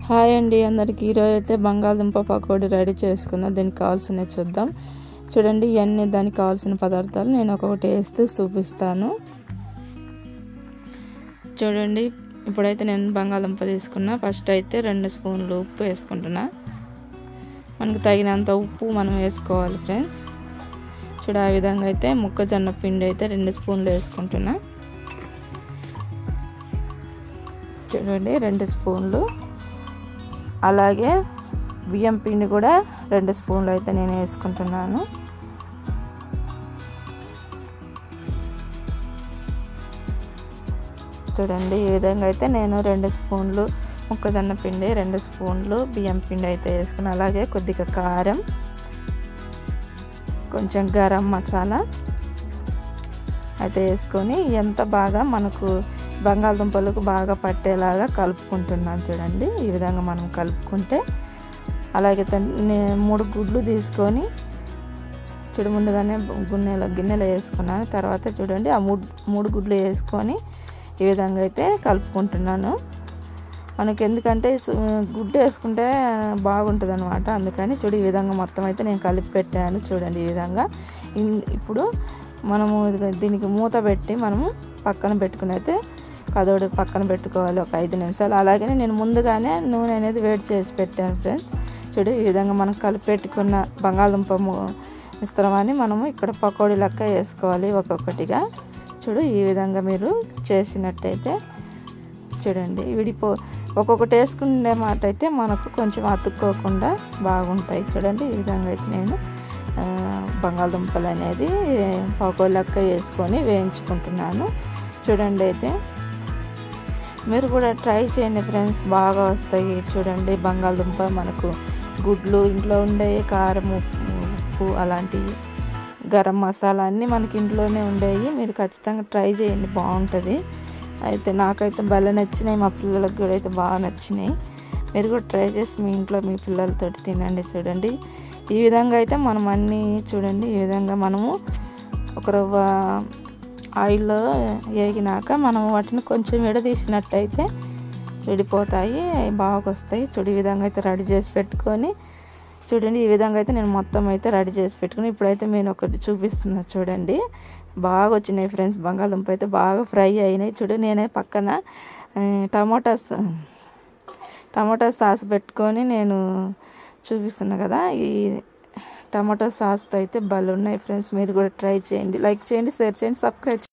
Hi అండి అందరికీ. ఈరోజు అయితే బంగాళదుంప పకోడీ రెడీ చేసుకుందాం. దీనికి కావాల్సినవి చూద్దాం. చూడండి, ఇవన్నీ దానికి కావాల్సిన పదార్థాలు నేను ఒక్కొక్కటి వేస్తూ చూపిస్తాను. చూడండి, ఇప్పుడైతే నేను బంగాళదుంప తీసుకున్నా. ఫస్ట్ అయితే 2 స్పూన్లు ఉప్పు వేసుకుంటున్నా. మనకు తగినంత ఉప్పు మనం వేసుకోవాలి ఫ్రెండ్స్. చూడ ఆ విధంగా అయితే మొక్కజొన్న పిండి అయితే 2 స్పూన్లు వేసుకుంటున్నా. చూడండి 2 స్పూన్లు. అలాగే బియ్యం పిండి కూడా 2 స్పూన్లు అయితే నేను వేసుకుంటున్నాను. చూడండి, ఈ విధంగా అయితే నేను 2 స్పూన్లు మొక్కజొన్న పిండి, 2 స్పూన్లు బియ్యం పిండి అయితే వేసుకున్నాను. అలాగే కొద్దిగా కారం, కొంచెం గరం మసాలా అయితే వేసుకొని ఎంత బాగా మనకు బంగాళదుంపలకు బాగా పట్టేలాగా కలుపుకుంటున్నాను. చూడండి, ఈ విధంగా మనం కలుపుకుంటే. అలాగే 3 గుడ్లు తీసుకొని ముందుగానే గిన్నెలో వేసుకున్నాను. తర్వాత చూడండి, ఆ 3 గుడ్లు వేసుకొని ఈ విధంగా అయితే కలుపుకుంటున్నాను. మనకి ఎందుకంటే గుడ్డు వేసుకుంటే బాగుంటుంది అనమాట. అందుకని ఈ విధంగా మొత్తం అయితే నేను కలిపి పెట్టాను. చూడండి, ఈ విధంగా. ఇప్పుడు మనము దీనికి మూత పెట్టి మనము పక్కన పెట్టుకుని అయితే కదోడు పక్కన పెట్టుకోవాలి ఒక 5 నిమిషాలు. అలాగే నేను ముందుగానే నూనె అనేది వేడి చేసి పెట్టాను ఫ్రెండ్స్. ఈ విధంగా మనం కలిపి పెట్టుకున్న బంగాళదుంప మిశ్రమాన్ని మనము ఇక్కడ పకోడీ లెక్క వేసుకోవాలి ఒక్కొక్కటిగా. ఈ విధంగా మీరు చేసినట్టయితే చూడండి, ఒక్కొక్కటి వేసుకునే మాట అయితే మనకు కొంచెం అతుక్కోకుండా బాగుంటాయి. చూడండి, ఈ విధంగా అయితే నేను బంగాళదుంపలు అనేది పకోడీ లెక్క వేసుకొని వేయించుకుంటున్నాను. చూడండి, అయితే మీరు కూడా ట్రై చేయండి ఫ్రెండ్స్, బాగా వస్తాయి. చూడండి, బంగాళదుంప మనకు గుడ్లు ఇంట్లో ఉండే, కారం, ఉప్పు, అలాంటివి గరం మసాలా అన్నీ మనకి ఇంట్లోనే ఉండేవి. మీరు ఖచ్చితంగా ట్రై చేయండి, బాగుంటుంది. అయితే నాకైతే భలే నచ్చినాయి, మా పిల్లలకు కూడా అయితే బాగా నచ్చినాయి. మీరు కూడా ట్రై చేసి మీ ఇంట్లో మీ పిల్లలతో తినండి. చూడండి, ఈ విధంగా అయితే మనం అన్నీ చూడండి, ఈ విధంగా మనము ఒక రవ్వ ఆయిల్లో వేగినాక మనం వాటిని కొంచెం విడదీసినట్టయితే విడిపోతాయి, బాగా వస్తాయి. ఈ విధంగా అయితే రెడీ చేసి పెట్టుకొని చూడండి, ఈ విధంగా అయితే నేను మొత్తం అయితే రెడీ చేసి పెట్టుకుని ఇప్పుడైతే నేను ఒకటి చూపిస్తున్నాను. చూడండి, బాగా వచ్చినాయి ఫ్రెండ్స్. బంగాళదుంప అయితే బాగా ఫ్రై అయినాయి. చూడండి, నేనే పక్కన టమాటా సాస్ పెట్టుకొని నేను చూపిస్తున్నా కదా. ఈ టమాటో సాస్తో అయితే భలే ఉన్నాయి ఫ్రెండ్స్. మీరు కూడా ట్రై చేయండి, లైక్ చేయండి, షేర్ చేయండి, సబ్స్క్రైబ్ చేయండి.